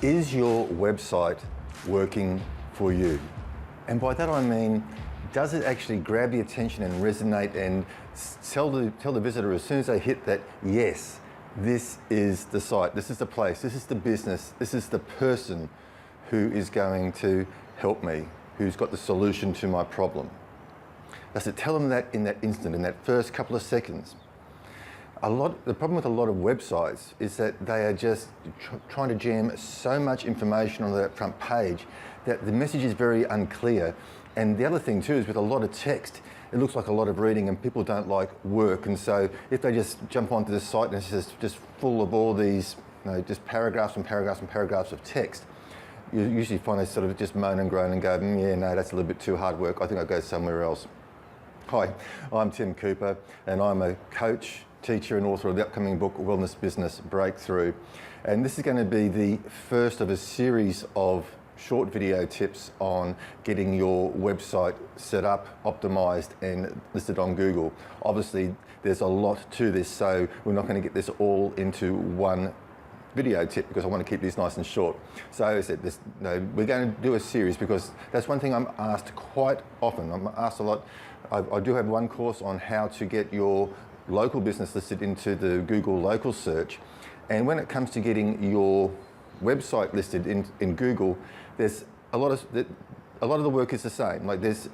Is your website working for you? And by that I mean, does it actually grab the attention and resonate and tell the visitor as soon as they hit that, yes, this is the site, this is the place, this is the business, this is the person who is going to help me, who's got the solution to my problem? Does it tell them that in that instant, in that first couple of seconds? The problem with a lot of websites is that they are just trying to jam so much information on that front page that the message is very unclear. And the other thing too is with a lot of text, it looks like a lot of reading and people don't like work. And so if they just jump onto the site and it's just full of all these, just paragraphs and paragraphs and paragraphs of text, you usually find they sort of just moan and groan and go, yeah, no, that's a little bit too hard work. I think I'll go somewhere else. Hi, I'm Tim Cooper and I'm a coach, teacher and author of the upcoming book Wellness Business Breakthrough, and this is going to be the first of a series of short video tips on getting your website set up, optimized and listed on Google. Obviously there's a lot to this, so we're not going to get this all into one video tip because I want to keep this nice and short. So as I said, we're going to do a series because that's one thing I'm asked quite often. I'm asked a lot. I do have one course on how to get your local business listed into the Google local search, and when it comes to getting your website listed in Google, there's a lot of the work is the same. Like there's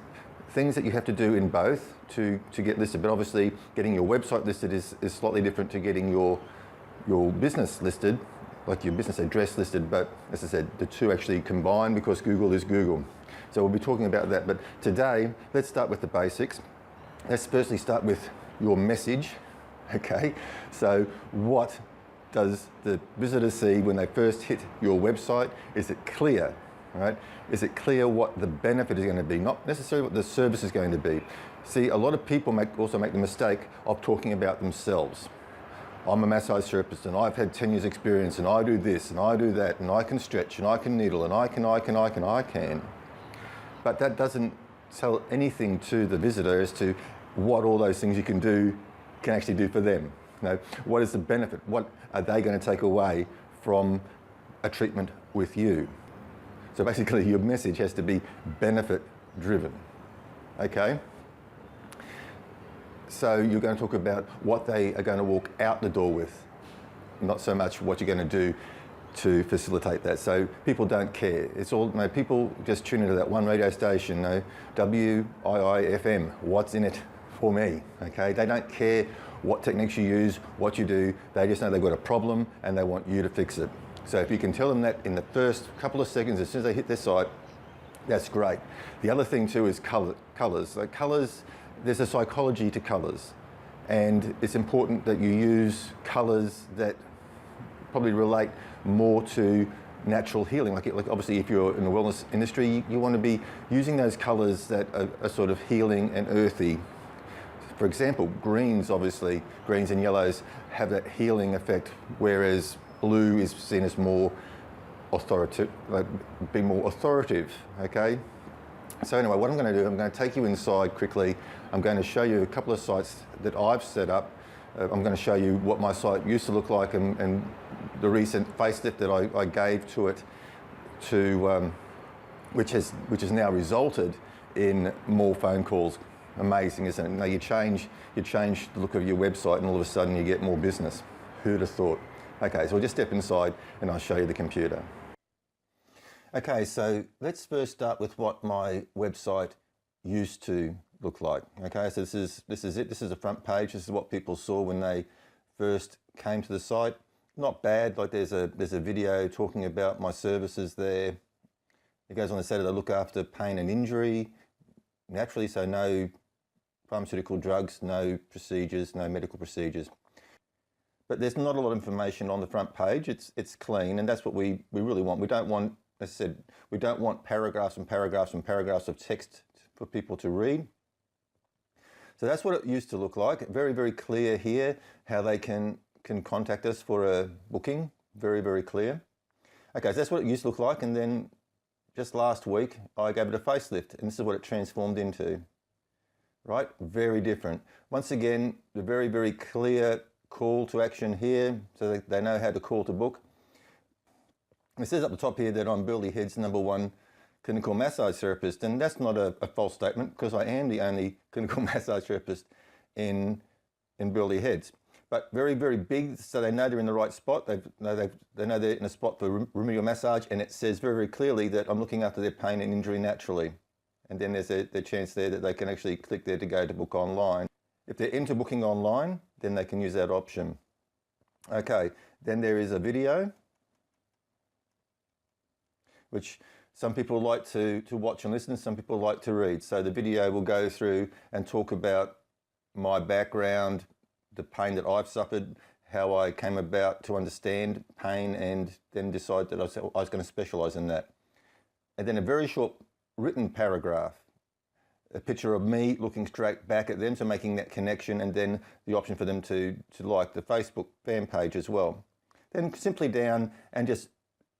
things that you have to do in both to get listed, but obviously getting your website listed is slightly different to getting your business listed, like your business address listed. But as I said, the two actually combine because Google is Google. So we'll be talking about that. But today, let's start with the basics. Let's firstly start with your message, okay? So what does the visitor see when they first hit your website? Is it clear, right? Is it clear what the benefit is going to be, not necessarily what the service is going to be? See, a lot of people also make the mistake of talking about themselves. I'm a massage therapist and I've had 10 years experience and I do this and I do that and I can stretch and I can needle and I can. But that doesn't tell anything to the visitor as to what all those things you can do can actually do for them. What is the benefit? What are they going to take away from a treatment with you? So basically your message has to be benefit driven, okay? So you're going to talk about what they are going to walk out the door with, not so much what you're going to do to facilitate that. So people don't care. It's all, people just tune into that one radio station, WIIFM, what's in it for me, okay? They don't care what techniques you use, what you do, they just know they've got a problem and they want you to fix it. So if you can tell them that in the first couple of seconds, as soon as they hit their site, that's great. The other thing too is colours. Like colours, there's a psychology to colours, and it's important that you use colours that probably relate more to natural healing. Like obviously if you're in the wellness industry, you want to be using those colours that are sort of healing and earthy. For example, greens and yellows have that healing effect, whereas blue is seen as more authoritative, being more authoritative, okay? So anyway, what I'm going to do, I'm going to take you inside quickly. I'm going to show you a couple of sites that I've set up. I'm going to show you what my site used to look like and the recent facelift that I gave to it, which has now resulted in more phone calls. Amazing, isn't it? Now you change the look of your website and all of a sudden you get more business. Who'd have thought? Okay, so we'll just step inside and I'll show you the computer. Okay, so let's first start with what my website used to look like. Okay, so this is it. This is the front page. This is what people saw when they first came to the site. Not bad. Like there's a video talking about my services there. It goes on to say that I look after pain and injury naturally, so no pharmaceutical drugs, no procedures, no medical procedures. But there's not a lot of information on the front page. It's clean, and that's what we really want. We don't want, as I said, we don't want paragraphs and paragraphs and paragraphs of text for people to read. So that's what it used to look like. Very, very clear here how they can contact us for a booking. Very, very clear. Okay, so that's what it used to look like, and then just last week I gave it a facelift, and this is what it transformed into. Right, very different. Once again, the very, very clear call to action here, so they know how to call to book. It says up the top here that I'm Burleigh Head's #1 clinical massage therapist, and that's not a false statement because I am the only clinical massage therapist in Burleigh Heads. But very, very big, so they know they're in the right spot. They know they're in a spot for remedial massage, and it says very, very clearly that I'm looking after their pain and injury naturally. And then there's the chance there that they can actually click there to go to book online. If they're into booking online, then they can use that option. Okay, then there is a video, which some people like to watch and listen, some people like to read. So the video will go through and talk about my background, the pain that I've suffered, how I came about to understand pain, and then decide that I was going to specialise in that. And then a very short written paragraph, a picture of me looking straight back at them, so making that connection, and then the option for them to like the Facebook fan page as well. Then simply down and just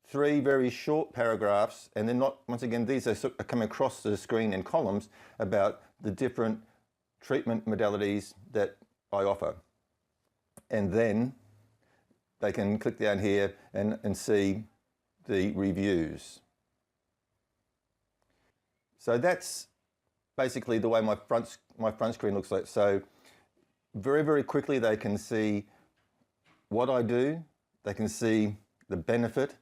3 very short paragraphs, and then not, once again, these are coming across the screen in columns about the different treatment modalities that I offer. And then they can click down here and see the reviews. So that's basically the way my front screen looks like. So very, very quickly they can see what I do, they can see the benefit,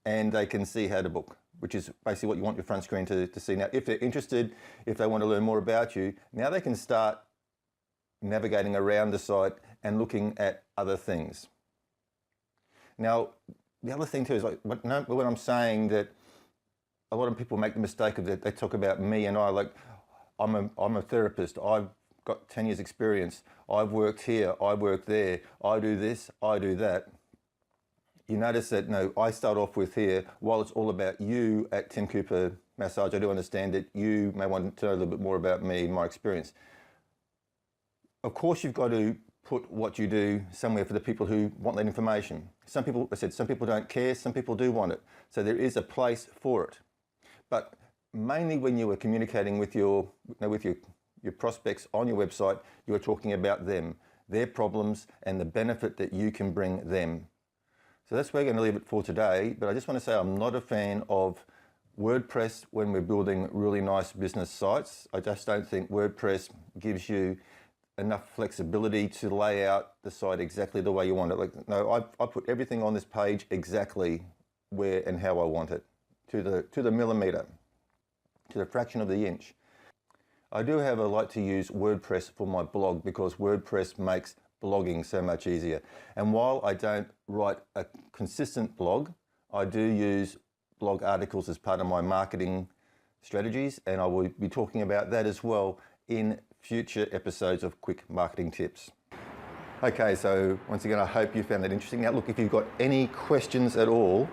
and they can see how to book, which is basically what you want your front screen to see. Now, if they're interested, if they want to learn more about you, now they can start navigating around the site and looking at other things. Now, the other thing too is, like, when I'm saying that a lot of people make the mistake of that, they talk about me and I, like, I'm a therapist, I've got 10 years experience, I've worked here, I work there, I do this, I do that. You notice that, no, I start off with here, while it's all about you at Tim Cooper Massage, I do understand that you may want to know a little bit more about me and my experience. Of course, you've got to put what you do somewhere for the people who want that information. Some people, I said, some people don't care, some people do want it. So there is a place for it. But mainly when you are communicating with your prospects on your website, you are talking about them, their problems, and the benefit that you can bring them. So that's where we're going to leave it for today. But I just want to say I'm not a fan of WordPress when we're building really nice business sites. I just don't think WordPress gives you enough flexibility to lay out the site exactly the way you want it. Like, no, I put everything on this page exactly where and how I want it, to the millimeter, to the fraction of the inch. I do have a like to use WordPress for my blog because WordPress makes blogging so much easier. And while I don't write a consistent blog, I do use blog articles as part of my marketing strategies, and I will be talking about that as well in future episodes of Quick Marketing Tips. Okay, so once again, I hope you found that interesting. Now look, if you've got any questions at all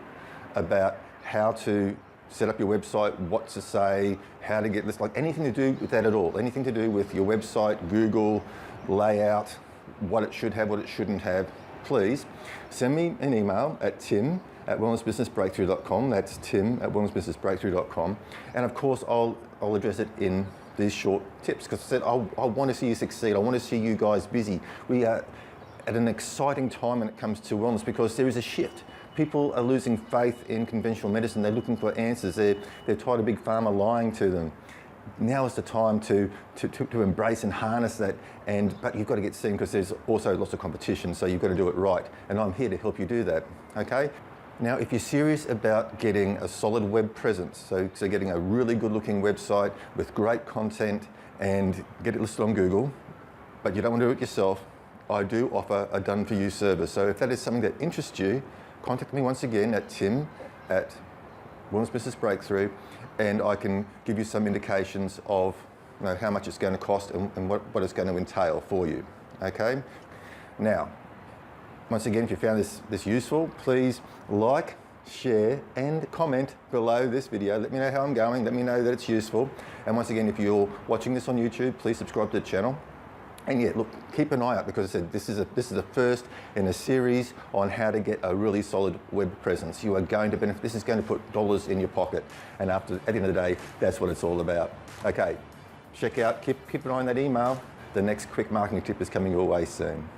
about how to set up your website, what to say, how to get this, like anything to do with that at all, anything to do with your website, Google, layout, what it should have, what it shouldn't have, please send me an email at tim@wellnessbusinessbreakthrough.com. That's tim@wellnessbusinessbreakthrough.com. And of course, I'll address it in these short tips because I said I want to see you succeed. I want to see you guys busy. We are at an exciting time when it comes to wellness because there is a shift. People are losing faith in conventional medicine. They're looking for answers. They're tired of Big Pharma lying to them. Now is the time to embrace and harness that, but you've got to get seen because there's also lots of competition, so you've got to do it right. And I'm here to help you do that, okay? Now, if you're serious about getting a solid web presence, so getting a really good looking website with great content and get it listed on Google, but you don't want to do it yourself, I do offer a done-for-you service. So if that is something that interests you, contact me once again at tim@Wellness Business Breakthrough, and I can give you some indications of how much it's going to cost and what it's going to entail for you, okay? Now, once again, if you found this useful, please like, share, and comment below this video. Let me know how I'm going. Let me know that it's useful. And once again, if you're watching this on YouTube, please subscribe to the channel. And yeah, look, keep an eye out because I said this is the first in a series on how to get a really solid web presence. You are going to benefit. This is going to put dollars in your pocket. And at the end of the day, that's what it's all about. Okay, check out, keep an eye on that email. The next quick marketing tip is coming your way soon.